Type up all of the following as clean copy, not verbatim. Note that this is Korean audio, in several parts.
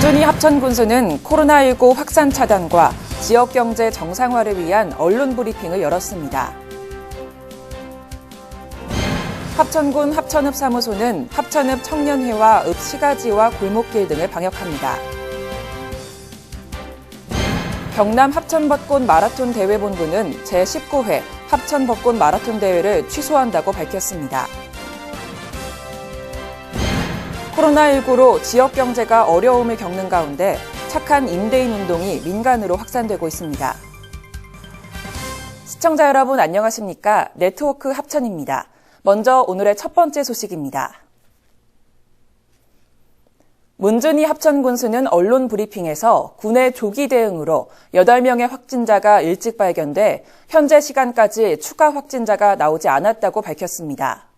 문준희 합천군수는 코로나19 확산 차단과 지역경제 정상화를 위한 언론 브리핑을 열었습니다. 합천군 합천읍 사무소는 합천읍 청년회와 읍 시가지와 골목길 등을 방역합니다. 경남 합천벚꽃 마라톤 대회 본부는 제19회 합천벚꽃 마라톤 대회를 취소한다고 밝혔습니다. 코로나19로 지역 경제가 어려움을 겪는 가운데 착한 임대인 운동이 민간으로 확산되고 있습니다. 시청자 여러분 안녕하십니까? 네트워크 합천입니다. 먼저 오늘의 첫 번째 소식입니다. 문준희 합천군수는 언론 브리핑에서 군의 조기 대응으로 8명의 확진자가 일찍 발견돼 현재 시간까지 추가 확진자가 나오지 않았다고 밝혔습니다.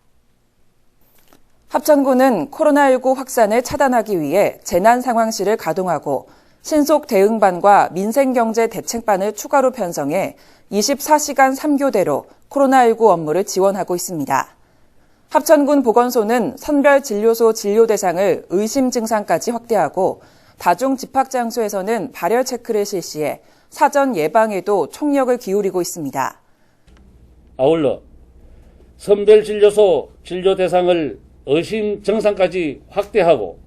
합천군은 코로나19 확산을 차단하기 위해 재난상황실을 가동하고 신속 대응반과 민생경제 대책반을 추가로 편성해 24시간 3교대로 코로나19 업무를 지원하고 있습니다. 합천군 보건소는 선별진료소 진료 대상을 의심 증상까지 확대하고 다중 집합장소에서는 발열 체크를 실시해 사전 예방에도 총력을 기울이고 있습니다. 아울러 선별진료소 진료 대상을 의심 증상까지 확대하고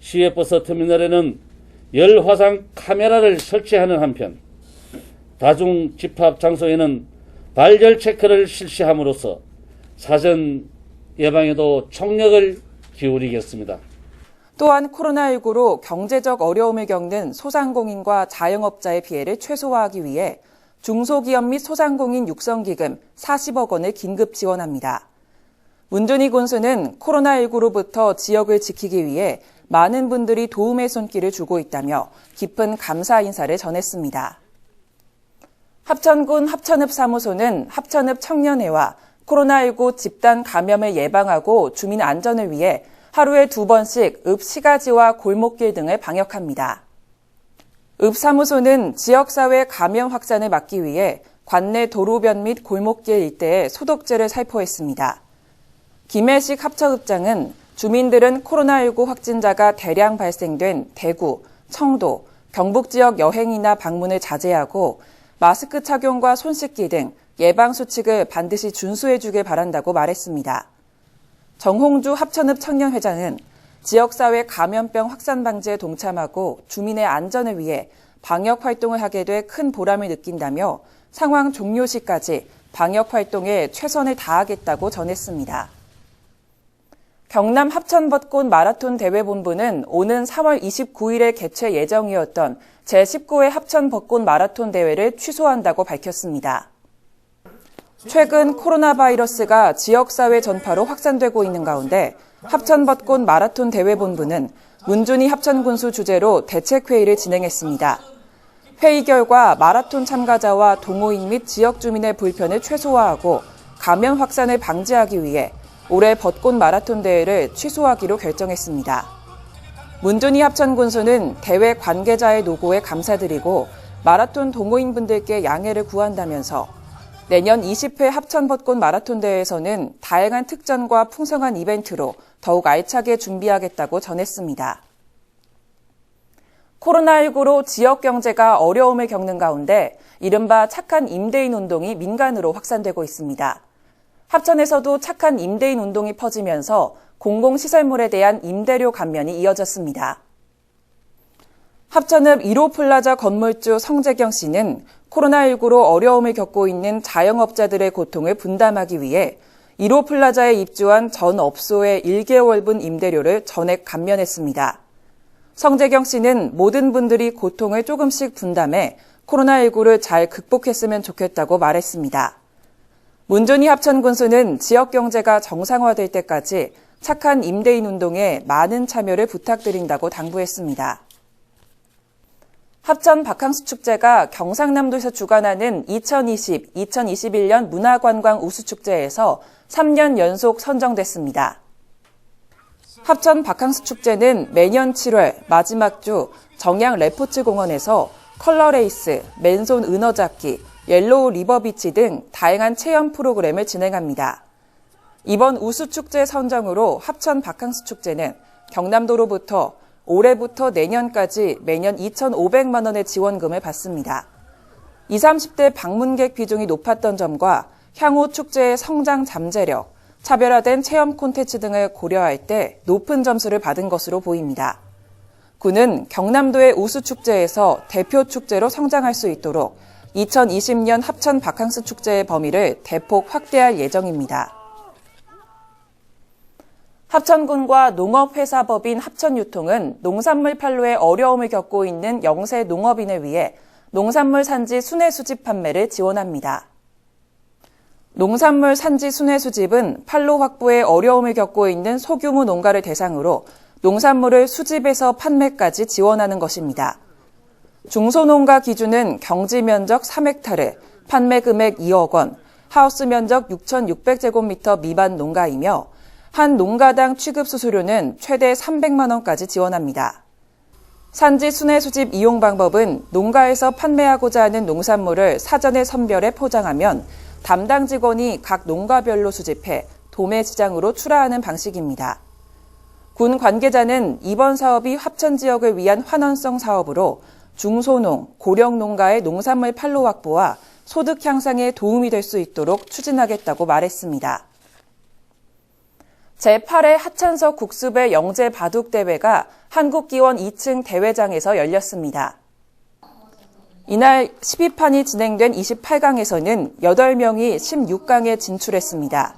시외버스 터미널에는 열화상 카메라를 설치하는 한편 다중 집합 장소에는 발열 체크를 실시함으로써 사전 예방에도 총력을 기울이겠습니다. 또한 코로나19로 경제적 어려움을 겪는 소상공인과 자영업자의 피해를 최소화하기 위해 중소기업 및 소상공인 육성기금 40억 원을 긴급 지원합니다. 문준희 군수는 코로나19로부터 지역을 지키기 위해 많은 분들이 도움의 손길을 주고 있다며 깊은 감사 인사를 전했습니다. 합천군 합천읍 사무소는 합천읍 청년회와 코로나19 집단 감염을 예방하고 주민 안전을 위해 하루에 2번씩 읍 시가지와 골목길 등을 방역합니다. 읍 사무소는 지역사회 감염 확산을 막기 위해 관내 도로변 및 골목길 일대에 소독제를 살포했습니다. 김혜식 합천읍장은 주민들은 코로나19 확진자가 대량 발생된 대구, 청도, 경북 지역 여행이나 방문을 자제하고 마스크 착용과 손 씻기 등 예방수칙을 반드시 준수해주길 바란다고 말했습니다. 정홍주 합천읍 청년회장은 지역사회 감염병 확산 방지에 동참하고 주민의 안전을 위해 방역 활동을 하게 돼 큰 보람을 느낀다며 상황 종료 시까지 방역 활동에 최선을 다하겠다고 전했습니다. 경남 합천벚꽃 마라톤 대회 본부는 오는 4월 29일에 개최 예정이었던 제19회 합천벚꽃 마라톤 대회를 취소한다고 밝혔습니다. 최근 코로나 바이러스가 지역사회 전파로 확산되고 있는 가운데 합천벚꽃 마라톤 대회 본부는 문준희 합천군수 주재로 대책회의를 진행했습니다. 회의 결과 마라톤 참가자와 동호인 및 지역 주민의 불편을 최소화하고 감염 확산을 방지하기 위해 올해 벚꽃 마라톤 대회를 취소하기로 결정했습니다. 문준희 합천군수는 대회 관계자의 노고에 감사드리고 마라톤 동호인분들께 양해를 구한다면서 내년 20회 합천벚꽃 마라톤 대회에서는 다양한 특전과 풍성한 이벤트로 더욱 알차게 준비하겠다고 전했습니다. 코로나19로 지역 경제가 어려움을 겪는 가운데 이른바 착한 임대인 운동이 민간으로 확산되고 있습니다. 합천에서도 착한 임대인 운동이 퍼지면서 공공시설물에 대한 임대료 감면이 이어졌습니다. 합천읍 1호 플라자 건물주 성재경 씨는 코로나19로 어려움을 겪고 있는 자영업자들의 고통을 분담하기 위해 1호 플라자에 입주한 전 업소의 1개월분 임대료를 전액 감면했습니다. 성재경 씨는 모든 분들이 고통을 조금씩 분담해 코로나19를 잘 극복했으면 좋겠다고 말했습니다. 문준희 합천군수는 지역 경제가 정상화될 때까지 착한 임대인 운동에 많은 참여를 부탁드린다고 당부했습니다. 합천 바캉스 축제가 경상남도에서 주관하는 2020-2021년 문화관광 우수축제에서 3년 연속 선정됐습니다. 합천 바캉스 축제는 매년 7월 마지막 주 정양 레포츠 공원에서 컬러레이스, 맨손 은어잡기, 옐로우 리버비치 등 다양한 체험 프로그램을 진행합니다. 이번 우수축제 선정으로 합천 바캉스 축제는 경남도로부터 올해부터 내년까지 매년 2,500만 원의 지원금을 받습니다. 20, 30대 방문객 비중이 높았던 점과 향후 축제의 성장 잠재력, 차별화된 체험 콘텐츠 등을 고려할 때 높은 점수를 받은 것으로 보입니다. 군은 경남도의 우수축제에서 대표 축제로 성장할 수 있도록 2020년 합천 바캉스 축제의 범위를 대폭 확대할 예정입니다. 합천군과 농업회사법인 합천유통은 농산물 판로에 어려움을 겪고 있는 영세 농업인을 위해 농산물 산지 순회 수집 판매를 지원합니다. 농산물 산지 순회 수집은 판로 확보에 어려움을 겪고 있는 소규모 농가를 대상으로 농산물을 수집해서 판매까지 지원하는 것입니다. 중소농가 기준은 경지 면적 3헥타르, 판매 금액 2억 원, 하우스 면적 6,600제곱미터 미만 농가이며 한 농가당 취급 수수료는 최대 300만 원까지 지원합니다. 산지 순회 수집 이용 방법은 농가에서 판매하고자 하는 농산물을 사전에 선별해 포장하면 담당 직원이 각 농가별로 수집해 도매 시장으로 출하하는 방식입니다. 군 관계자는 이번 사업이 합천 지역을 위한 환원성 사업으로 중소농, 고령농가의 농산물 판로 확보와 소득 향상에 도움이 될 수 있도록 추진하겠다고 말했습니다. 제8회 하천석 국수배 영재 바둑 대회가 한국기원 2층 대회장에서 열렸습니다. 이날 12판이 진행된 28강에서는 8명이 16강에 진출했습니다.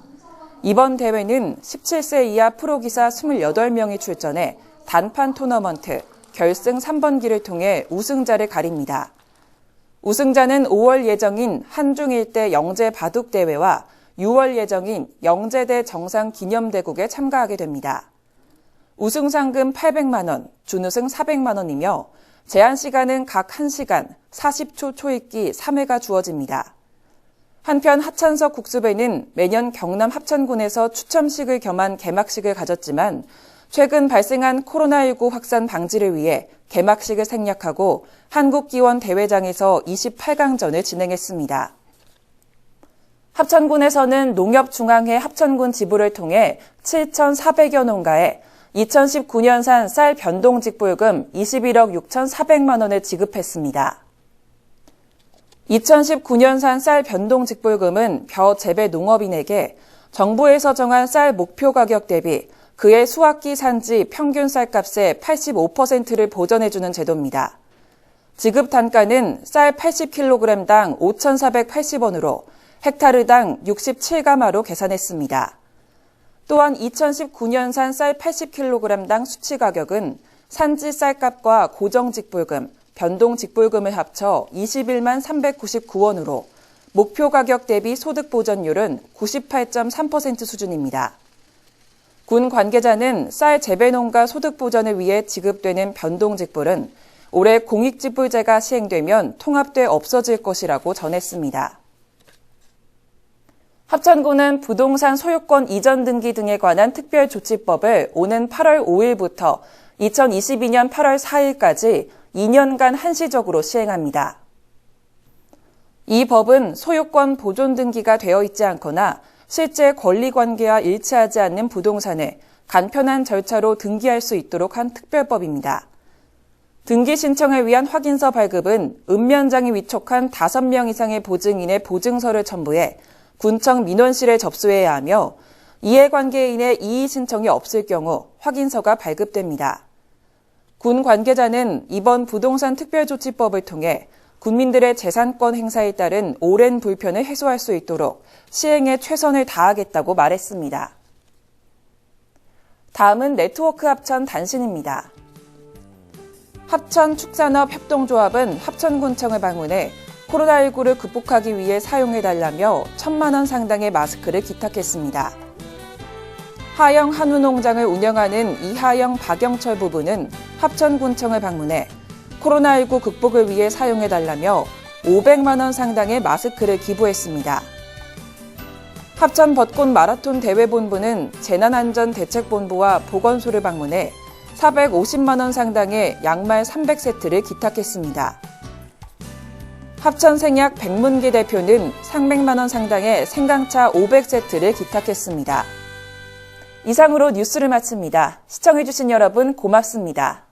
이번 대회는 17세 이하 프로기사 28명이 출전해 단판 토너먼트, 결승 3번기를 통해 우승자를 가립니다. 우승자는 5월 예정인 한중 일대 영재 바둑 대회와 6월 예정인 영재대 정상기념대국에 참가하게 됩니다. 우승 상금 800만 원, 준우승 400만 원이며 제한 시간은 각 1시간 40초 초읽기 3회가 주어집니다. 한편 하천석 국수배는 매년 경남 합천군에서 추첨식을 겸한 개막식을 가졌지만 최근 발생한 코로나19 확산 방지를 위해 개막식을 생략하고 한국기원 대회장에서 28강전을 진행했습니다. 합천군에서는 농협중앙회 합천군 지부를 통해 7,400여 농가에 2019년산 쌀 변동직불금 21억 6,400만 원을 지급했습니다. 2019년산 쌀 변동직불금은 벼재배 농업인에게 정부에서 정한 쌀 목표 가격 대비 그의 수확기 산지 평균 쌀값의 85%를 보전해주는 제도입니다. 지급 단가는 쌀 80kg당 5,480원으로 헥타르당 67가마로 계산했습니다. 또한 2019년산 쌀 80kg당 수치 가격은 산지 쌀값과 고정직불금, 변동직불금을 합쳐 21만 399원으로 목표 가격 대비 소득 보전율은 98.3% 수준입니다. 군 관계자는 쌀 재배농가 소득 보전을 위해 지급되는 변동직불은 올해 공익직불제가 시행되면 통합돼 없어질 것이라고 전했습니다. 합천군은 부동산 소유권 이전 등기 등에 관한 특별조치법을 오는 8월 5일부터 2022년 8월 4일까지 2년간 한시적으로 시행합니다. 이 법은 소유권 보존 등기가 되어 있지 않거나 실제 권리관계와 일치하지 않는 부동산을 간편한 절차로 등기할 수 있도록 한 특별법입니다. 등기 신청을 위한 확인서 발급은 읍면장이 위촉한 5명 이상의 보증인의 보증서를 첨부해 군청 민원실에 접수해야 하며 이해관계인의 이의 신청이 없을 경우 확인서가 발급됩니다. 군 관계자는 이번 부동산 특별조치법을 통해 군민들의 재산권 행사에 따른 오랜 불편을 해소할 수 있도록 시행에 최선을 다하겠다고 말했습니다. 다음은 네트워크 합천 단신입니다. 합천축산업협동조합은 합천군청을 방문해 코로나19를 극복하기 위해 사용해달라며 1,000만 원 상당의 마스크를 기탁했습니다. 하영 한우농장을 운영하는 이하영 박영철 부부는 합천군청을 방문해 코로나19 극복을 위해 사용해달라며 500만 원 상당의 마스크를 기부했습니다. 합천 벚꽃 마라톤 대회본부는 재난안전대책본부와 보건소를 방문해 450만 원 상당의 양말 300세트를 기탁했습니다. 합천생약 백문기 대표는 300만 원 상당의 생강차 500세트를 기탁했습니다. 이상으로 뉴스를 마칩니다. 시청해주신 여러분 고맙습니다.